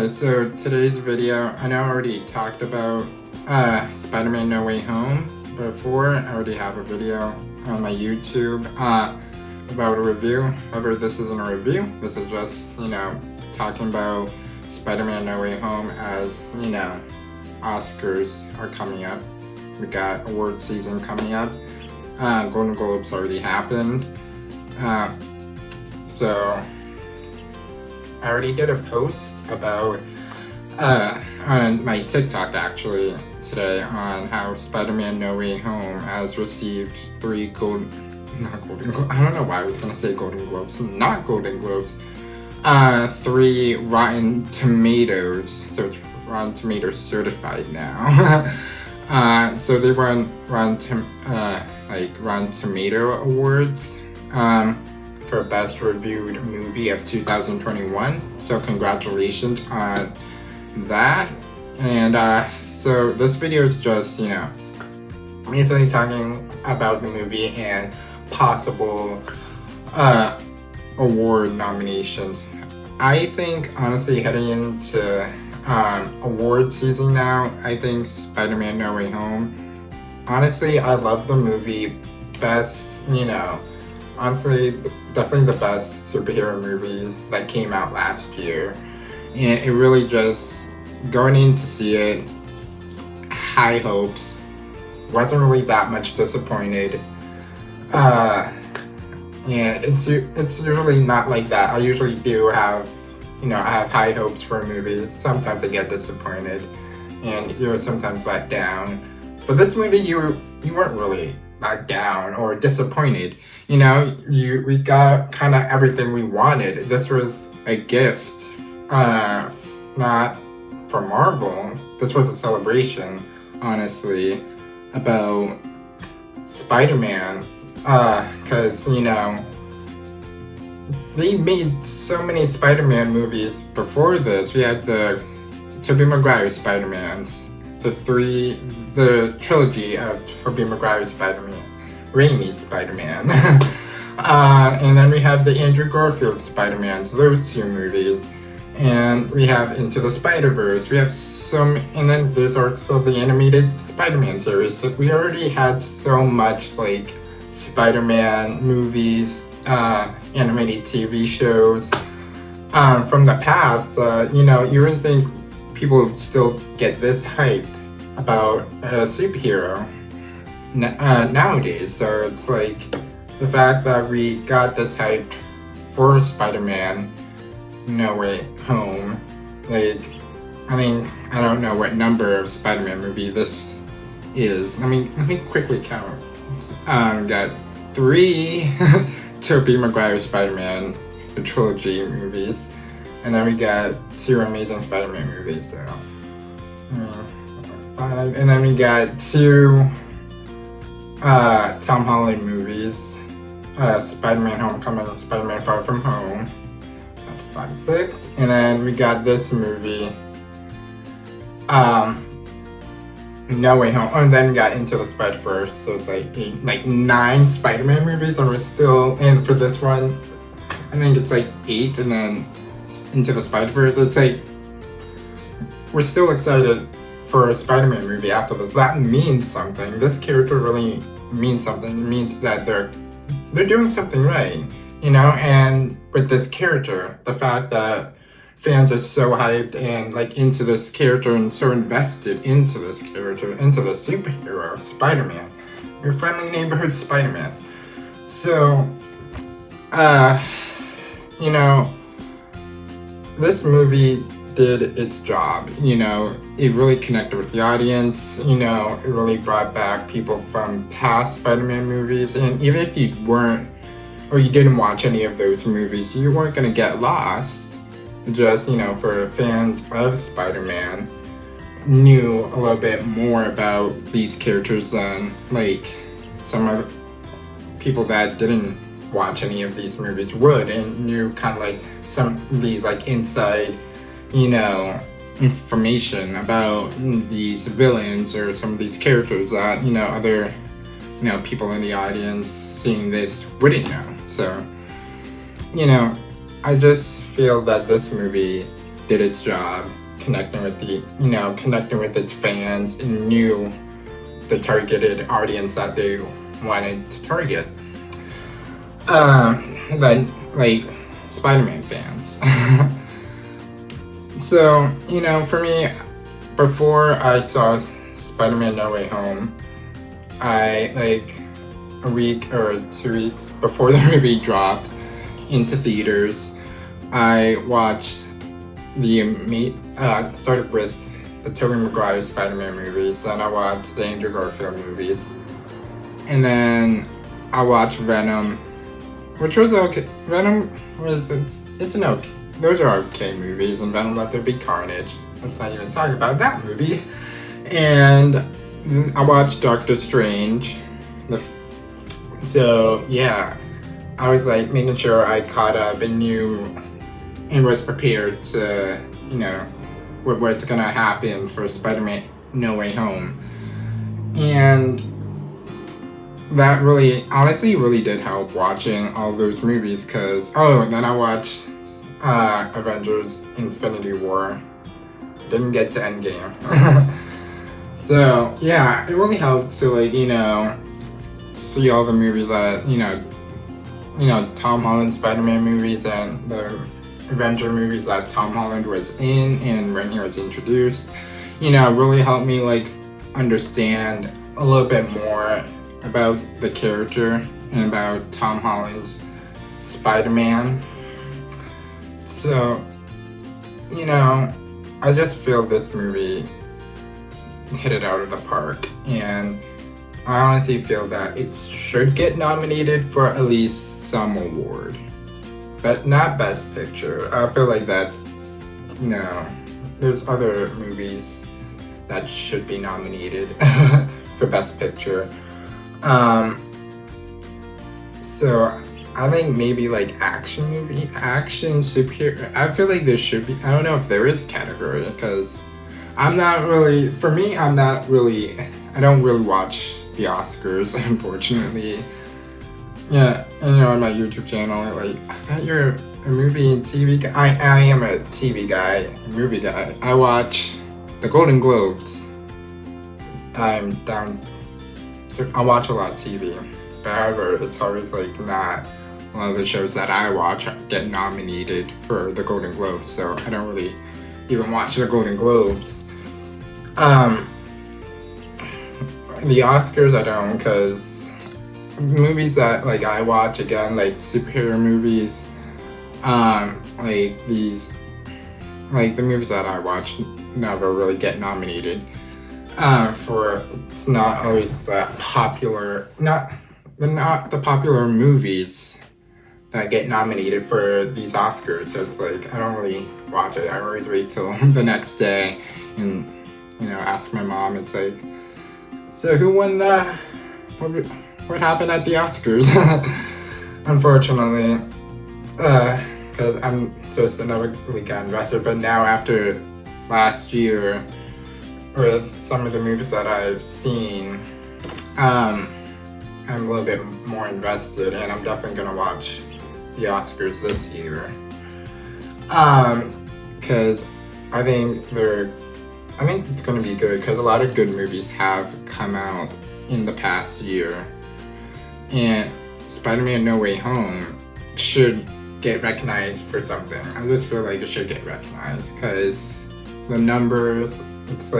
So today's video, I know I already talked about Spider-Man No Way Home before. I already have a video on my YouTube about a review. However, this isn't a review. This is just, talking about Spider-Man No Way Home as, Oscars are coming up. We got award season coming up. Golden Globes already happened. So I already did a post about on my TikTok actually today on how Spider-Man No Way Home has received I don't know why I was gonna say Golden Globes, not Golden Globes. 3 Rotten Tomatoes, so it's Rotten Tomatoes certified now. So they won Rotten Tomato Awards for Best Reviewed Movie of 2021. So congratulations on that. And so this video is just, basically talking about the movie and possible award nominations. I think, honestly, heading into award season now, I think Spider-Man No Way Home, honestly, I love the movie. Best, honestly, definitely the best superhero movies that came out last year. And it really just, going in to see it, high hopes, wasn't really that much disappointed. Yeah, it's usually not like that. I usually do have, I have high hopes for a movie. Sometimes I get disappointed, and you're sometimes let down. For this movie, you weren't really let down or disappointed. We got kind of everything we wanted. This was a gift, not for Marvel. This was a celebration, honestly, about Spider-Man. Because, they made so many Spider-Man movies before this. We had the Tobey Maguire Spider-Mans, the trilogy of Tobey Maguire Spider-Man, Raimi's Spider-Man. And then we have the Andrew Garfield Spider-Mans, those 2 movies. And we have Into the Spider-Verse. We have and then there's also the animated Spider-Man series. So we already had so much, Spider-Man movies, animated TV shows from the past. You wouldn't think people would still get this hyped about a superhero nowadays. So it's the fact that we got this hyped for Spider-Man No Way Home. I don't know what number of Spider-Man movie this is. Let me quickly count. We got 3 Tobey Maguire Spider-Man, the trilogy movies, and then we got 2 Amazing Spider-Man movies, so 5, and then we got 2 Tom Holland movies, Spider-Man Homecoming and Spider-Man Far From Home, 5, 6, and then we got this movie, No Way Home, and then we got Into the Spider-Verse, so it's 9 Spider-Man movies, and we're still, and for this one, I think it's 8, and then Into the Spider-Verse, it's we're still excited for a Spider-Man movie after this. That means something. This character really means something. It means that they're doing something right, and with this character, the fact that fans are so hyped and into this character and so invested into this character, into the superhero of Spider-Man, your friendly neighborhood Spider-Man. So, this movie did its job. It really connected with the audience. It really brought back people from past Spider-Man movies, and even if you weren't or you didn't watch any of those movies, you weren't gonna get lost. Just, for fans of Spider-Man, knew a little bit more about these characters than, some of the people that didn't watch any of these movies would, and knew kind of some of these, inside, information about these villains or some of these characters that, other, people in the audience seeing this wouldn't know. So, I just feel that this movie did its job. connecting with connecting with its fans and knew the targeted audience that they wanted to target. Like Spider-Man fans. So, for me, before I saw Spider-Man No Way Home, I, a week or 2 weeks before the movie dropped into theaters, I watched started with the Tobey Maguire Spider-Man movies, then I watched the Andrew Garfield movies, and then I watched Venom, which was okay. Those are okay movies, and Venom Let There Be Carnage. Let's not even talk about that movie. And I watched Doctor Strange. So yeah, I was like making sure I caught up and knew and was prepared to, what's gonna happen for Spider-Man No Way Home. And that really did help watching all those movies, because, and then I watched Avengers Infinity War. I didn't get to Endgame. So, yeah, it really helped to, see all the movies that, Tom Holland Spider-Man movies and the Avenger movies that Tom Holland was in and when he was introduced. Really helped me, understand a little bit more about the character and about Tom Holland's Spider-Man. So, I just feel this movie hit it out of the park, and I honestly feel that it should get nominated for at least some award, but not Best Picture. I feel like that's, there's other movies that should be nominated for Best Picture. So I think maybe action superhero. I feel like there should be. I don't know if there is a category, because I don't really watch the Oscars, unfortunately. Yeah, and on my YouTube channel, I thought you're a movie and TV guy. I am a TV guy, movie guy. I watch the Golden Globes. I watch a lot of TV. However, it's always not one of the shows that I watch get nominated for the Golden Globes, so I don't really even watch the Golden Globes. The Oscars I don't, because movies that I watch, again, superhero movies, the movies that I watch never really get nominated. It's not always that popular, not the popular movies that get nominated for these Oscars. So it's I don't really watch it. I always wait till the next day and, ask my mom. It's so who won what happened at the Oscars? Unfortunately, because I'm just another weekend investor. But now, after last year, with some of the movies that I've seen, I'm a little bit more invested, and I'm definitely gonna watch the Oscars this year. Because I think it's gonna be good, because a lot of good movies have come out in the past year, and Spider-Man No Way Home should get recognized for something. I just feel like it should get recognized, because the numbers, it's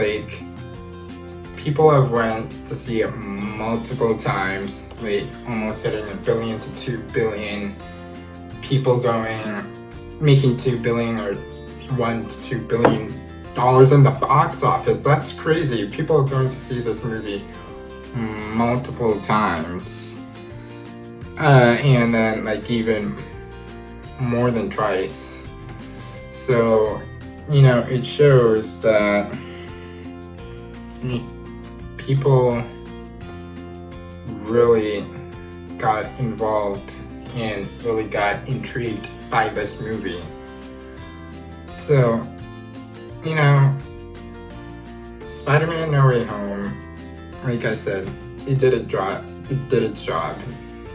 people have went to see it multiple times, almost hitting 1 billion to 2 billion. People making $2 billion or $1 to $2 billion in the box office. That's crazy. People are going to see this movie multiple times, and then even more than twice. So it shows that people really got involved and really got intrigued by this movie. So, Spider-Man No Way Home, like I said, it did its job.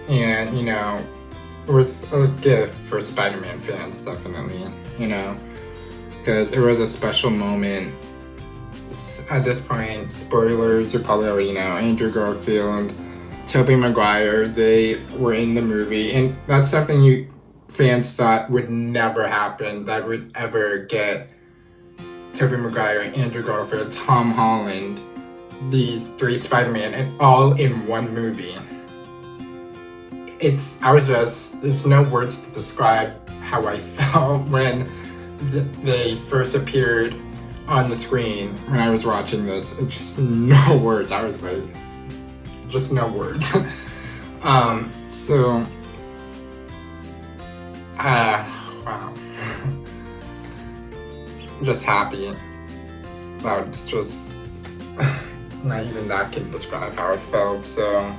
And, it was a gift for Spider-Man fans, definitely, because it was a special moment. At this point, spoilers, you probably already know, Andrew Garfield, Tobey Maguire, they were in the movie, and that's something you fans thought would never happen, that would ever get Tobey Maguire, Andrew Garfield, Tom Holland, these three Spider-Man, and all in one movie. It's no words to describe how I felt when they first appeared on the screen when I was watching this. It's just no words. I was like, just no words. Wow. I'm just happy. That's just not even that can describe how it felt. So,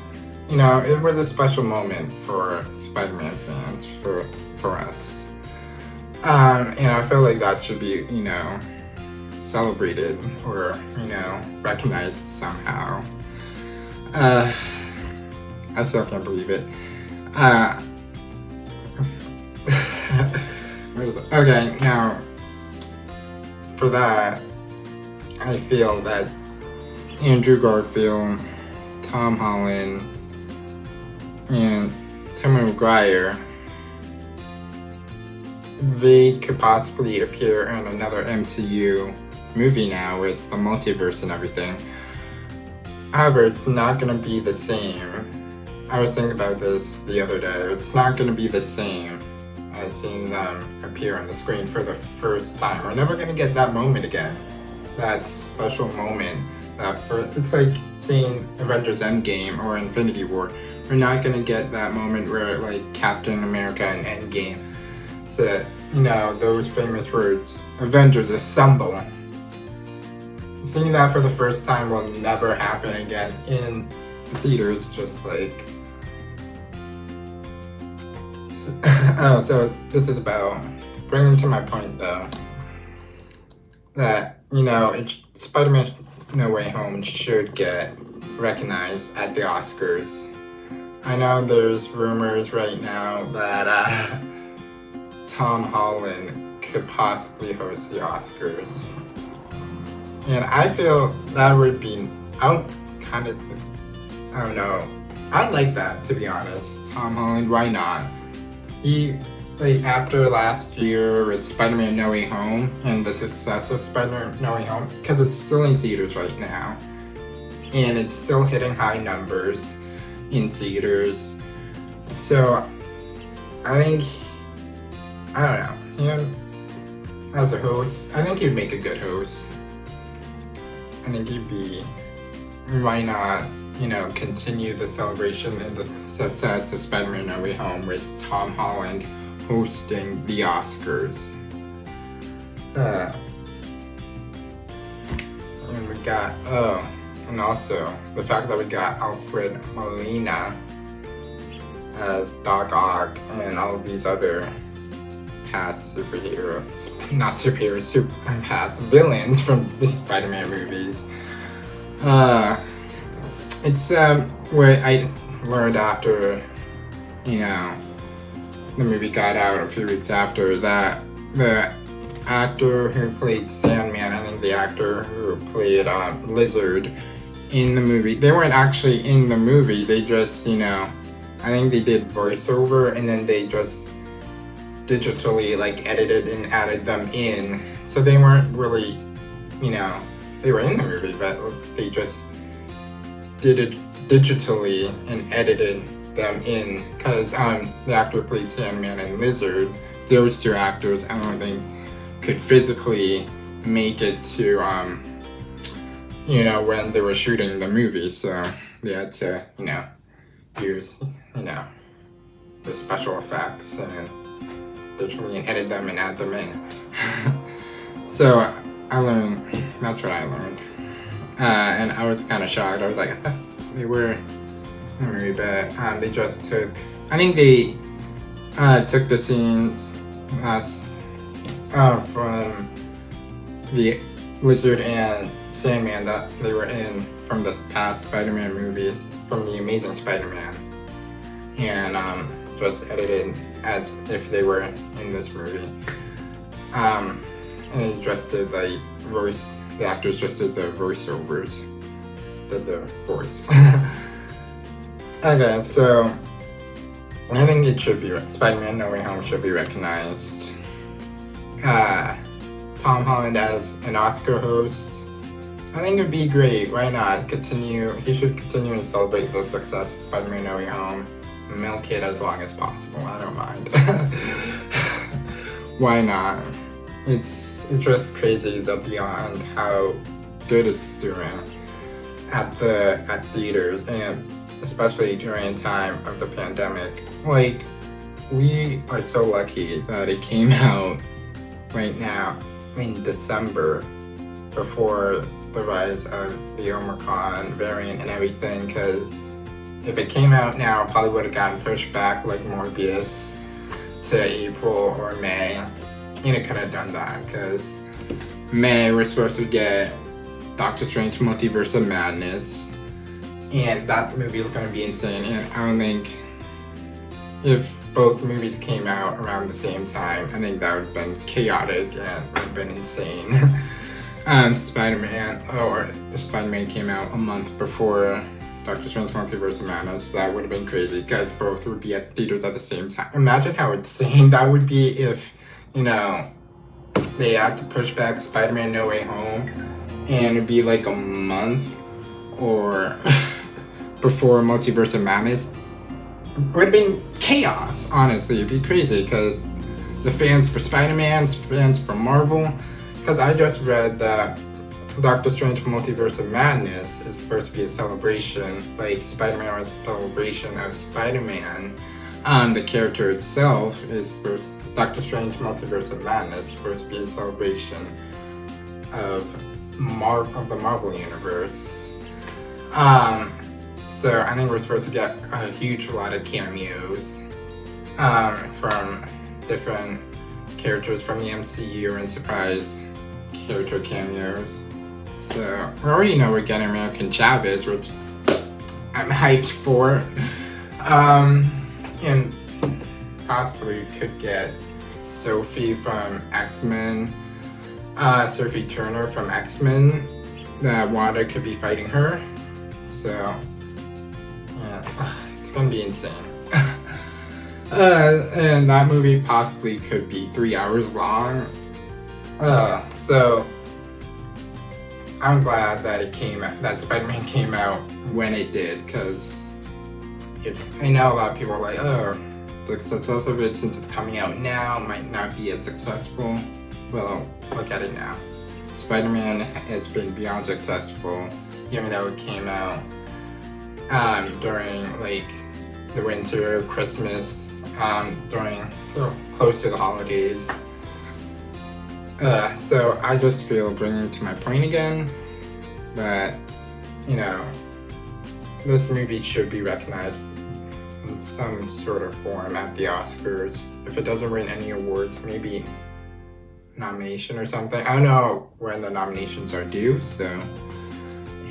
you know, it was a special moment for Spider-Man fans, for us. And I feel like that should be, you know, celebrated or, you know, recognized somehow. I still can't believe it. Okay, now, for that, I feel that Andrew Garfield, Tom Holland, and Tobey Maguire, they could possibly appear in another MCU movie now with the multiverse and everything. However, it's not going to be the same. I was thinking about this the other day. It's not going to be the same as seeing them appear on the screen for the first time. We're never going to get that moment again. That special moment. It's like seeing Avengers Endgame or Infinity War. We're not going to get that moment where, like, Captain America and Endgame said, you know, those famous words, Avengers assemble. Seeing that for the first time will never happen again in the theater. It's just like... so this is about bringing to my point, though, that, you know, Spider-Man No Way Home should get recognized at the Oscars. I know there's rumors right now that Tom Holland could possibly host the Oscars. And I feel that would be, I don't know, I'd like that, to be honest. Tom Holland, why not? He, like, after last year with Spider-Man No Way Home and the success of Spider-Man No Way Home, because it's still in theaters right now, and it's still hitting high numbers in theaters. So, I think, I don't know, him as a host, I think he'd make a good host. I think he'd be, why not, you know, continue the celebration and the success of Spider-Man No Way Home with Tom Holland hosting the Oscars. And we got, and also the fact that we got Alfred Molina as Doc Ock and all of these other past past villains from the Spider-Man movies. It's what I learned after, you know, the movie got out a few weeks after, that the actor who played Sandman, I think the actor who played Lizard in the movie, they weren't actually in the movie, they just, you know, I think they did voiceover and then they just digitally, like, edited and added them in. So they weren't really, you know, they were in the movie, but they just did it digitally and edited them in, because the actor who played Sandman and Lizard, those two actors, I don't think could physically make it to, you know, when they were shooting the movie, so they had to, you know, use, you know, the special effects and digitally and edit them and add them in. So that's what I learned. And I was kind of shocked. I was like, they were in the movie, but they just took, I think they took the scenes from the Lizard and Sandman that they were in from the past Spider-Man movies, from the Amazing Spider-Man, and just edited as if they were in this movie. And he just did like the actors just did the voiceovers. Did the voice. Okay, so I think it should be Spider-Man No Way Home should be recognized. Tom Holland as an Oscar host, I think it'd be great. Why not continue? He should continue and celebrate the success of Spider-Man No Way Home. Milk it as long as possible. I don't mind. Why not? It's just crazy beyond how good it's doing at theaters, and especially during the time of the pandemic. Like, we are so lucky that it came out right now in December before the rise of the Omicron variant and everything, because if it came out now, it probably would have gotten pushed back like Morbius to April or May, and it couldn't have done that because May we're supposed to get Doctor Strange Multiverse of Madness, and that movie is going to be insane. And I don't think if both movies came out around the same time, I think that would have been chaotic and would have been insane. Spider-Man came out a month before Doctor Strange Multiverse of Madness. That would have been crazy because both would be at theaters at the same time. Imagine how insane that would be if, they had to push back Spider-Man No Way Home and it'd be like a month or before Multiverse of Madness. It would have been chaos, honestly. It'd be crazy because the fans for Spider-Man, fans for Marvel, because I just read that Doctor Strange Multiverse of Madness is supposed to be a celebration, like Spider-Man was a celebration of Spider-Man. The character itself is Doctor Strange Multiverse of Madness is supposed to be a celebration of the Marvel Universe. So I think we're supposed to get a huge lot of cameos from different characters from the MCU and surprise character cameos. So we already know we're getting American Chavez, which I'm hyped for. And possibly could get Sophie from X-Men, Sophie Turner from X-Men, that Wanda could be fighting her. So, yeah, it's gonna be insane. And that movie possibly could be 3 hours long. So I'm glad that Spider-Man came out when it did, because I know a lot of people are like, oh, the success of it since it's coming out now might not be as successful. Well, look at it now. Spider-Man has been beyond successful, even though it came out during like the winter, Christmas, close to the holidays. So I just feel, bringing to my point again, that this movie should be recognized in some sort of form at the Oscars. If it doesn't win any awards, maybe nomination or something. I don't know when the nominations are due, so.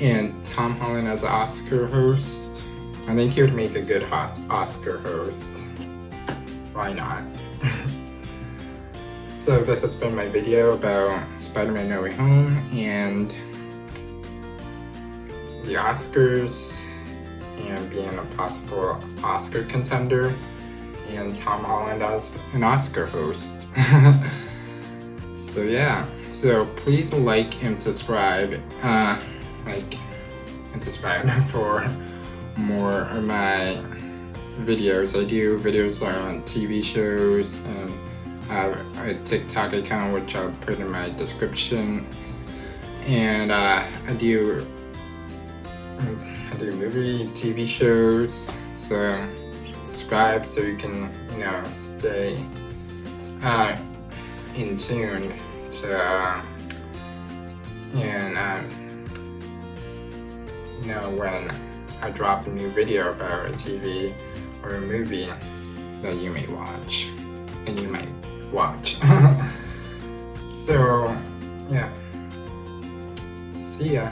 And Tom Holland as an Oscar host, I think he would make a good Oscar host. Why not? So this has been my video about Spider-Man No Way Home and the Oscars and being a possible Oscar contender, and Tom Holland as an Oscar host. So yeah, so please like and subscribe, for more of my videos. I do videos on TV shows, and I have a TikTok account which I'll put in my description, and I do movie, TV shows, so subscribe so you can, stay in tune to know when I drop a new video about a TV or a movie that you may watch, and you might watch. So, yeah. See ya.